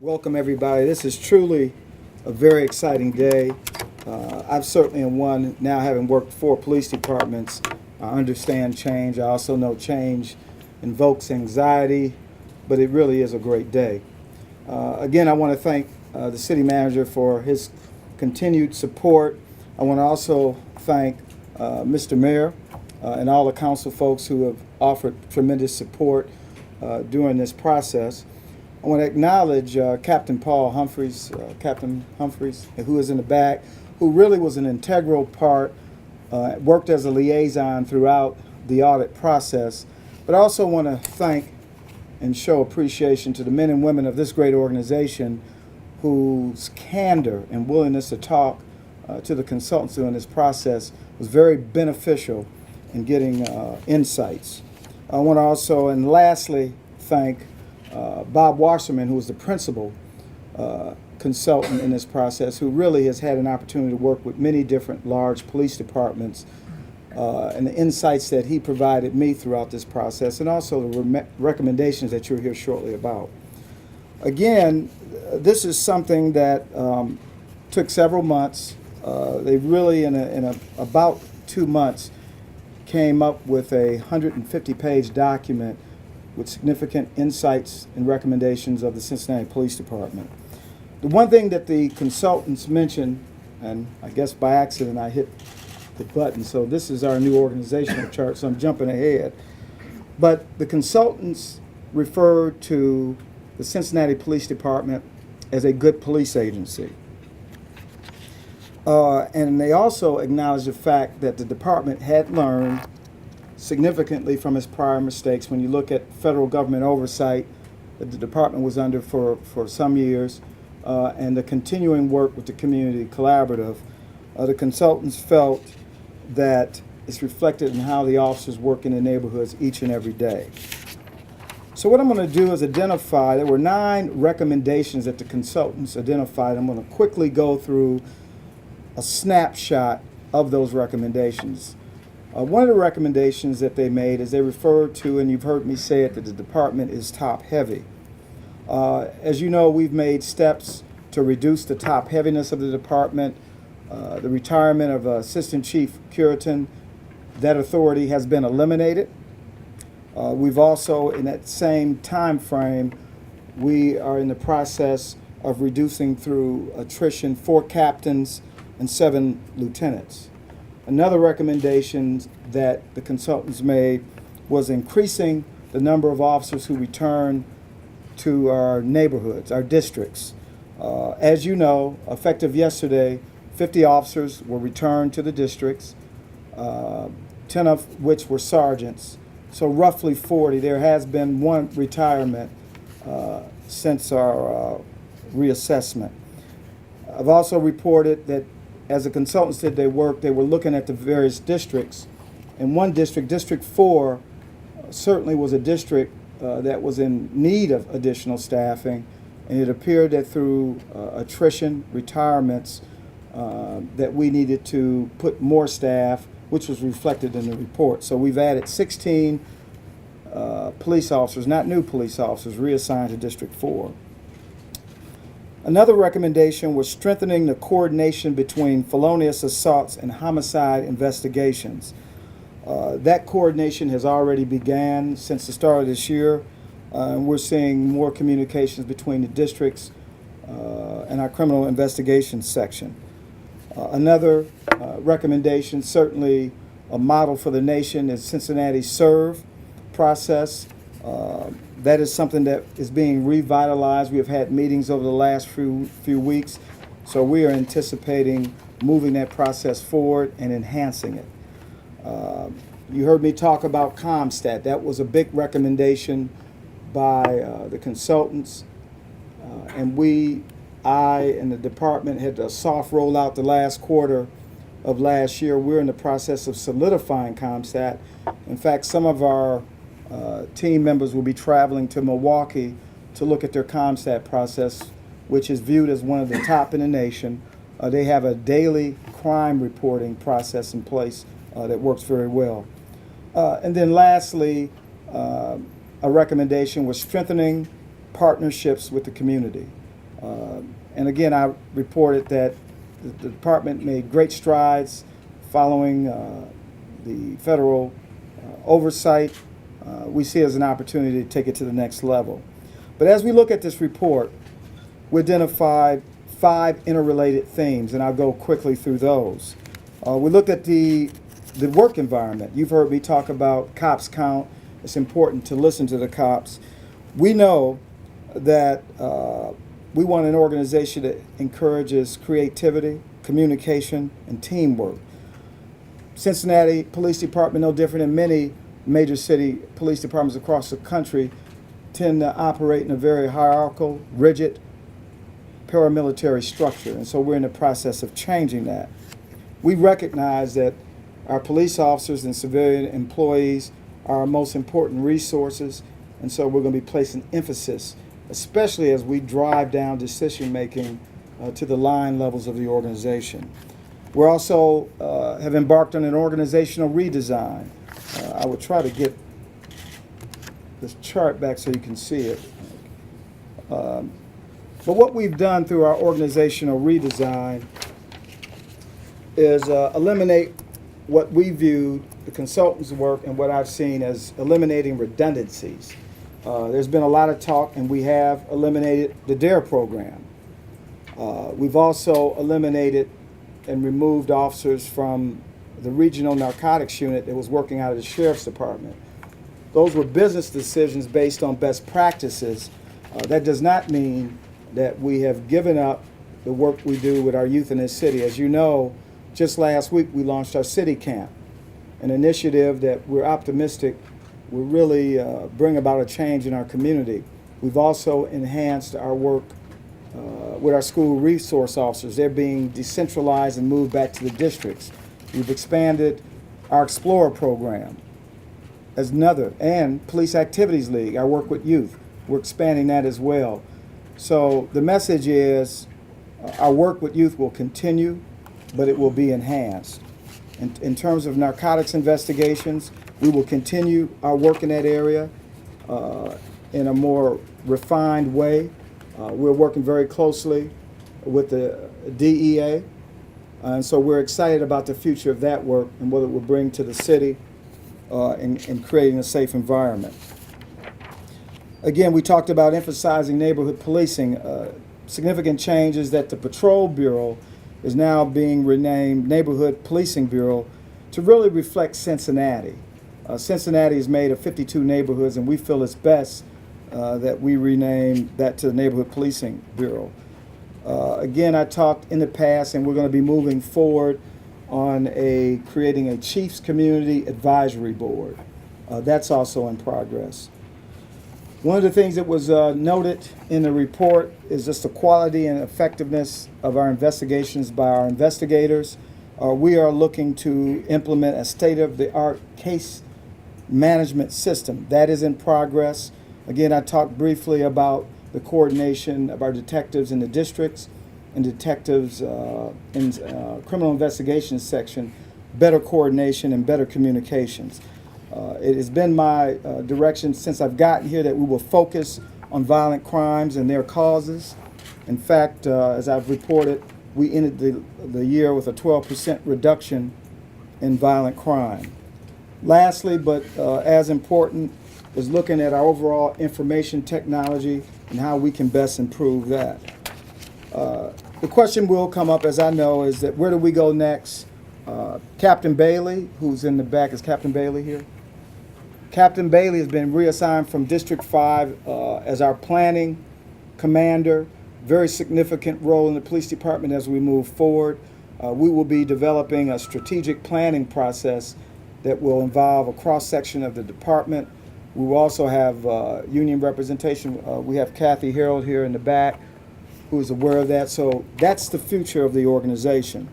Welcome, everybody. This is truly a very exciting day. I've certainly am one, now having worked for police departments, I understand change. I also know change invokes anxiety, but it really is a great day. Again, I want to thank the city manager for his continued support. I want to also thank Mr. Mayor and all the council folks who have offered tremendous support during this process. I want to acknowledge Captain Paul Humphreys, Captain Humphreys, who is in the back, who really was an integral part, worked as a liaison throughout the audit process. But I also want to thank and show appreciation to the men and women of this great organization whose candor and willingness to talk to the consultants during this process was very beneficial in getting insights. I want to also, and lastly, thank Bob Wasserman, who was the principal consultant in this process, who really has had an opportunity to work with many different large police departments, and the insights that he provided me throughout this process, and also the recommendations that you'll hear shortly about. Again, this is something that took several months. They really, in about 2 months, came up with a 150-page document with significant insights and recommendations of the Cincinnati Police Department. The one thing that the consultants mentioned, and I guess by accident I hit the button, so this is our new organizational chart, so I'm jumping ahead. But the consultants referred to the Cincinnati Police Department as a good police agency. And they also acknowledged the fact that the department had learned significantly from its prior mistakes. When you look at federal government oversight that the department was under for some years, and the continuing work with the community collaborative, the consultants felt that it's reflected in how the officers work in the neighborhoods each and every day. So what I'm going to do is identify, there were 9 recommendations that the consultants identified. I'm going to quickly go through a snapshot of those recommendations. One of the recommendations that they made is they referred to, and you've heard me say it, that the department is top heavy. As you know, we've made steps to reduce the top heaviness of the department. The retirement of Assistant Chief Curitan, that authority has been eliminated. We've also, in that same time frame, we are in the process of reducing through attrition 4 captains and 7 lieutenants. Another recommendation that the consultants made was increasing the number of officers who return to our neighborhoods, our districts. As you know, effective yesterday, 50 officers were returned to the districts, 10 of which were sergeants. So roughly 40. There has been 1 retirement since our reassessment. I've also reported that as the consultants did their work, they were looking at the various districts. In one district, District 4, certainly was a district that was in need of additional staffing, and it appeared that through attrition, retirements, that we needed to put more staff, which was reflected in the report. So we've added 16 police officers, not new police officers, reassigned to District 4. Another recommendation was strengthening the coordination between felonious assaults and homicide investigations. That coordination has already began since the start of this year, and we're seeing more communications between the districts and our criminal investigations section. Another recommendation, certainly a model for the nation, is Cincinnati SERVE process. That is something that is being revitalized. We have had meetings over the last few weeks, so we are anticipating moving that process forward and enhancing it. You heard me talk about CompStat. That was a big recommendation by the consultants, and I and the department had a soft rollout the last quarter of last year. We're in the process of solidifying CompStat. In fact, some of our team members will be traveling to Milwaukee to look at their CompStat process, which is viewed as one of the top in the nation. They have a daily crime reporting process in place that works very well. And then lastly, a recommendation was strengthening partnerships with the community. And again, I reported that the department made great strides following the federal oversight. We see it as an opportunity to take it to the next level. But as we look at this report, we identified 5 interrelated themes, and I'll go quickly through those. We looked at the work environment. You've heard me talk about cops count. It's important to listen to the cops. We know that we want an organization that encourages creativity, communication, and teamwork. Cincinnati Police Department, no different than many major city police departments across the country, tend to operate in a very hierarchical, rigid, paramilitary structure. And so we're in the process of changing that. We recognize that our police officers and civilian employees are our most important resources, and so we're going to be placing emphasis, especially as we drive down decision making to the line levels of the organization. We also have embarked on an organizational redesign. I will try to get this chart back so you can see it. But what we've done through our organizational redesign is eliminate what we viewed the consultants' work and what I've seen as eliminating redundancies. There's been a lot of talk, and we have eliminated the DARE program. We've also eliminated and removed officers from the regional narcotics unit that was working out of the sheriff's department. Those were business decisions based on best practices. That does not mean that we have given up the work we do with our youth in this city. As you know, just last week we launched our City Camp, an initiative that we're optimistic will really bring about a change in our community. We've also enhanced our work with our school resource officers. They're being decentralized and moved back to the districts. We've expanded our Explorer program as another, and Police Activities League, our work with youth. We're expanding that as well. So the message is our work with youth will continue, but it will be enhanced. In terms of narcotics investigations, we will continue our work in that area in a more refined way. We're working very closely with the DEA, and so we're excited about the future of that work and what it will bring to the city in creating a safe environment. Again, we talked about emphasizing neighborhood policing. Significant changes that the Patrol Bureau is now being renamed Neighborhood Policing Bureau to really reflect Cincinnati. Cincinnati is made of 52 neighborhoods, and we feel it's best that we rename that to the Neighborhood Policing Bureau. Again, I talked in the past, and we're going to be moving forward on creating a Chiefs Community Advisory Board. That's also in progress. One of the things that was noted in the report is just the quality and effectiveness of our investigations by our investigators. We are looking to implement a state-of-the-art case management system. That is in progress. Again, I talked briefly about the coordination of our detectives in the districts and detectives in criminal investigations section, better coordination and better communications. It has been my direction since I've gotten here that we will focus on violent crimes and their causes. In fact, as I've reported, we ended the year with a 12% reduction in violent crime. Lastly, but as important, is looking at our overall information technology and how we can best improve that. The question will come up, as I know, is that where do we go next? Captain Bailey, who's in the back, is Captain Bailey here? Captain Bailey has been reassigned from District 5 as our planning commander. Very significant role in the police department as we move forward. We will be developing a strategic planning process that will involve a cross-section of the department. We will also have union representation. We have Kathy Harold here in the back who is aware of that. So that's the future of the organization.